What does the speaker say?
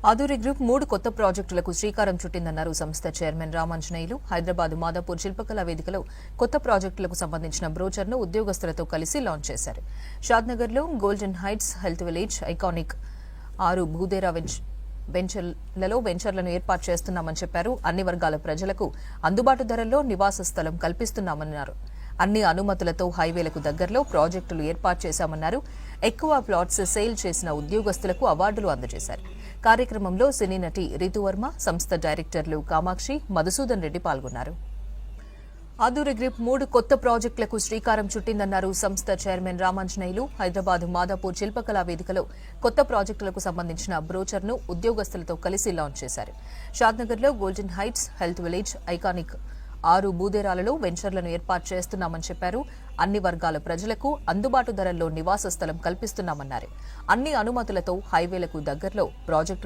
Aduri group 3 కొత్త ప్రాజెక్టులకు శ్రీకారం చుట్టిందన్నారు సంస్థ చైర్మన్ రామాంజనేయులు. హైదరాబాద్ మాదాపూర్ శిల్పకళా వేదికలో కొత్త ప్రాజెక్టులకు సంబంధించిన బ్రోచర్ను ఉద్యోగస్తులతో కలిసి లాంచ్ చేశారు. షాద్నగర్లో golden heights health village, iconic 6 Bhudera వెంచర్లను ఏర్పాటు చేస్తున్నామని చెప్పారు. అన్ని వర్గాల ప్రజలకు అందుబాటు ధరల్లో నివాస స్థలం కల్పిస్తున్నామన్నారు. అన్ని అనుమతులతో హైవేలకు దగ్గరలో ప్రాజెక్టులు ఏర్పాటు చేశామన్నారు. ఎక్కువ ప్లాట్స్ సేల్ చేసిన ఉద్యోగస్తులకు అవార్డులు అందజేశారు. కార్యక్రమంలో సినీ నటి రితువర్మ, సంస్థ డైరెక్టర్లు కామాక్షి, మధుసూదన్ రెడ్డి పాల్గొన్నారు. ఆదూరి గ్రూప్ 3 కొత్త ప్రాజెక్టులకు శ్రీకారం చుట్టిందన్నారు సంస్థ చైర్మన్ రామాంజనేయులు. హైదరాబాద్ మాదాపూర్ శిల్పకళా వేదికలో కొత్త ప్రాజెక్టులకు సంబంధించిన బ్రోచర్ను ఉద్యోగస్తులతో కలిసి లాంచ్ చేశారు. షాద్నగర్లో golden heights health village, iconic 6 భూదేరాలలో వెంచర్లను ఏర్పాటు చేస్తున్నామని చెప్పారు. అన్ని వర్గాల ప్రజలకు అందుబాటు ధరల్లో నివాస స్థలం కల్పిస్తున్నామన్నారు. అన్ని అనుమతులతో హైవేలకు దగ్గరలో ప్రాజెక్టు